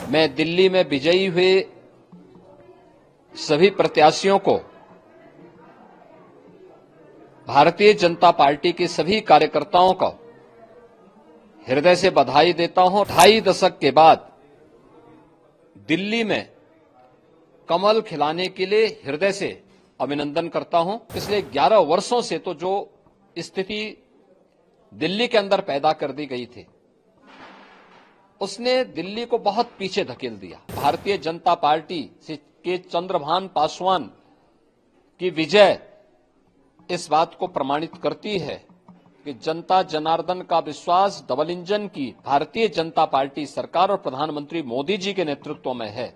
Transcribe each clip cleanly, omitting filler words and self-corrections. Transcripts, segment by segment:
मैं दिल्ली में विजयी हुए सभी प्रत्याशियों को, भारतीय जनता पार्टी के सभी कार्यकर्ताओं को हृदय से बधाई देता हूं। 2.5 दशक के बाद दिल्ली में कमल खिलाने के लिए हृदय से अभिनंदन करता हूं। पिछले 11 वर्षों से तो जो स्थिति दिल्ली के अंदर पैदा कर दी गई थी, उसने दिल्ली को बहुत पीछे धकेल दिया। भारतीय जनता पार्टी के चंद्रभान पासवान की विजय इस बात को प्रमाणित करती है कि जनता जनार्दन का विश्वास डबल इंजन की भारतीय जनता पार्टी सरकार और प्रधानमंत्री मोदी जी के नेतृत्व में है।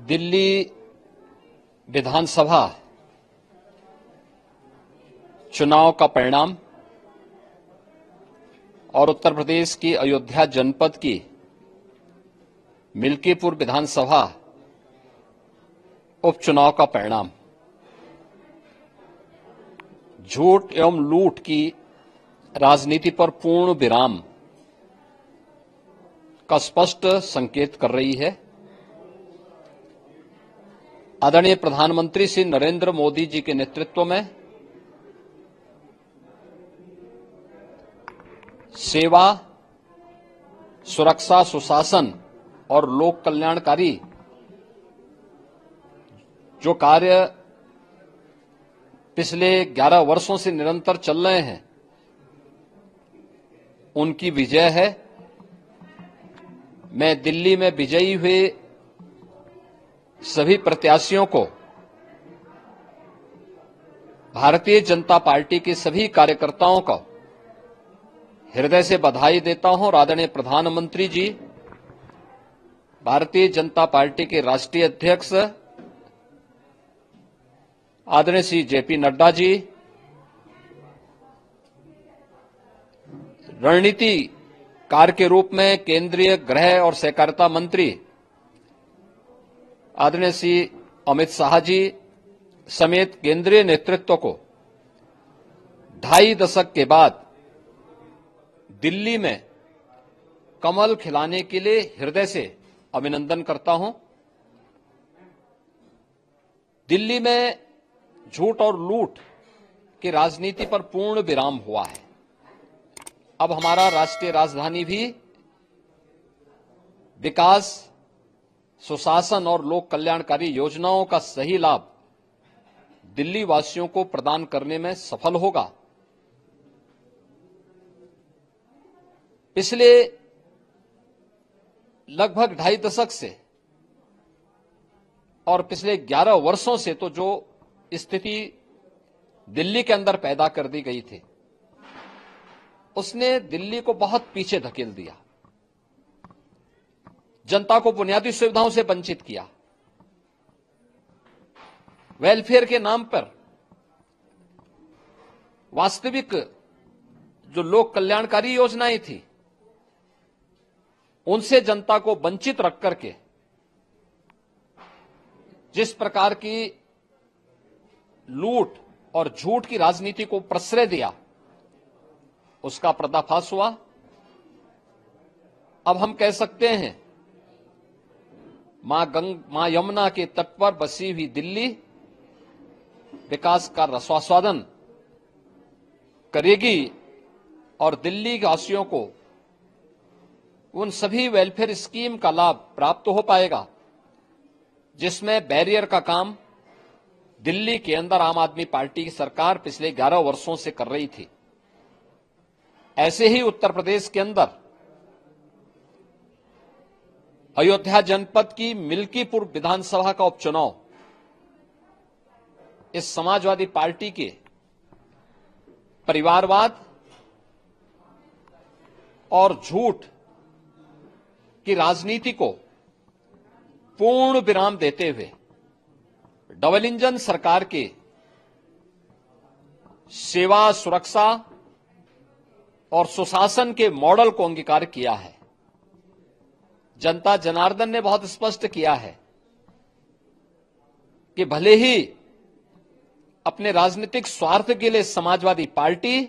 दिल्ली विधानसभा चुनाव का परिणाम और उत्तर प्रदेश की अयोध्या जनपद की मिल्कीपुर विधानसभा उपचुनाव का परिणाम झूठ एवं लूट की राजनीति पर पूर्ण विराम का स्पष्ट संकेत कर रही है। आदरणीय प्रधानमंत्री श्री नरेंद्र मोदी जी के नेतृत्व में सेवा, सुरक्षा, सुशासन और लोक कल्याणकारी जो कार्य पिछले 11 वर्षों से निरंतर चल रहे हैं, उनकी विजय है। मैं दिल्ली में विजयी हुए सभी प्रत्याशियों को, भारतीय जनता पार्टी के सभी कार्यकर्ताओं को हृदय से बधाई देता हूं और आदरणीय प्रधानमंत्री जी, भारतीय जनता पार्टी के राष्ट्रीय अध्यक्ष आदरणीय श्री जेपी नड्डा जी, रणनीतिकार के रूप में केंद्रीय गृह और सहकारिता मंत्री आदरणीय श्री अमित शाह जी समेत केंद्रीय नेतृत्व को 2.5 दशक के बाद दिल्ली में कमल खिलाने के लिए हृदय से अभिनंदन करता हूं। दिल्ली में झूठ और लूट की राजनीति पर पूर्ण विराम हुआ है। अब हमारा राष्ट्रीय राजधानी भी विकास, सुशासन और लोक कल्याणकारी योजनाओं का सही लाभ दिल्ली वासियों को प्रदान करने में सफल होगा। पिछले लगभग 2.5 दशक से और पिछले 11 वर्षों से तो जो स्थिति दिल्ली के अंदर पैदा कर दी गई थी, उसने दिल्ली को बहुत पीछे धकेल दिया, जनता को बुनियादी सुविधाओं से वंचित किया। वेलफेयर के नाम पर वास्तविक जो लोक कल्याणकारी योजनाएं थी, उनसे जनता को वंचित रख करके जिस प्रकार की लूट और झूठ की राजनीति को प्रश्रय दिया, उसका पर्दाफाश हुआ। अब हम कह सकते हैं मां यमुना के तट पर बसी हुई दिल्ली विकास का रसास्वादन करेगी और दिल्ली वासियों को उन सभी वेलफेयर स्कीम का लाभ प्राप्त हो पाएगा जिसमें बैरियर का काम दिल्ली के अंदर आम आदमी पार्टी की सरकार पिछले 11 वर्षों से कर रही थी। ऐसे ही उत्तर प्रदेश के अंदर अयोध्या जनपद की मिल्कीपुर विधानसभा का उपचुनाव इस समाजवादी पार्टी के परिवारवाद और झूठ की राजनीति को पूर्ण विराम देते हुए डबल इंजन सरकार के सेवा, सुरक्षा और सुशासन के मॉडल को अंगीकार किया है। जनता जनार्दन ने बहुत स्पष्ट किया है कि भले ही अपने राजनीतिक स्वार्थ के लिए समाजवादी पार्टी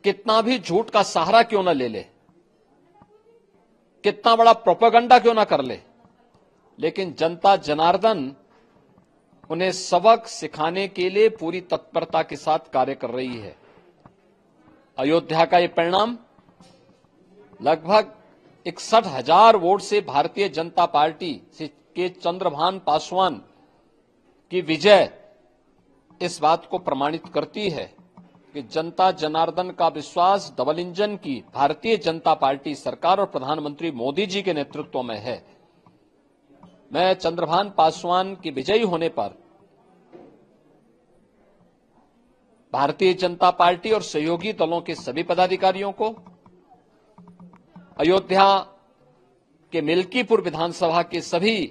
कितना भी झूठ का सहारा क्यों न ले ले, कितना बड़ा प्रोपेगेंडा क्यों ना कर ले, लेकिन जनता जनार्दन उन्हें सबक सिखाने के लिए पूरी तत्परता के साथ कार्य कर रही है। अयोध्या का ये परिणाम लगभग 61,000 वोट से भारतीय जनता पार्टी के चंद्रभान पासवान की विजय इस बात को प्रमाणित करती है कि जनता जनार्दन का विश्वास डबल इंजन की भारतीय जनता पार्टी सरकार और प्रधानमंत्री मोदी जी के नेतृत्व में है। मैं चंद्रभान पासवान की विजयी होने पर भारतीय जनता पार्टी और सहयोगी दलों के सभी पदाधिकारियों को, अयोध्या के मिल्कीपुर विधानसभा के सभी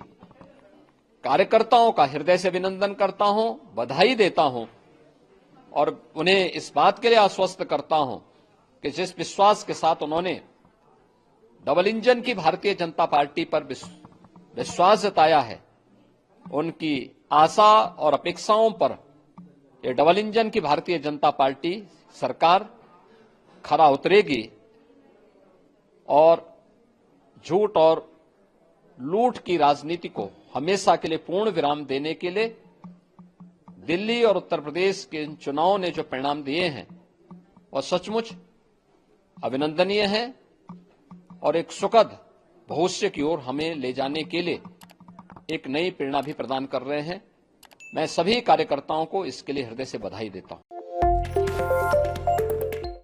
कार्यकर्ताओं का हृदय से अभिनंदन करता हूं, बधाई देता हूं और उन्हें इस बात के लिए आश्वस्त करता हूं कि जिस विश्वास के साथ उन्होंने डबल इंजन की भारतीय जनता पार्टी पर विश्वास जताया है, उनकी आशा और अपेक्षाओं पर ये डबल इंजन की भारतीय जनता पार्टी सरकार खरा उतरेगी और झूठ और लूट की राजनीति को हमेशा के लिए पूर्ण विराम देने के लिए दिल्ली और उत्तर प्रदेश के इन चुनावों ने जो परिणाम दिए हैं वह सचमुच अभिनंदनीय है और एक सुखद भविष्य की ओर हमें ले जाने के लिए एक नई प्रेरणा भी प्रदान कर रहे हैं। मैं सभी कार्यकर्ताओं को इसके लिए हृदय से बधाई देता हूं।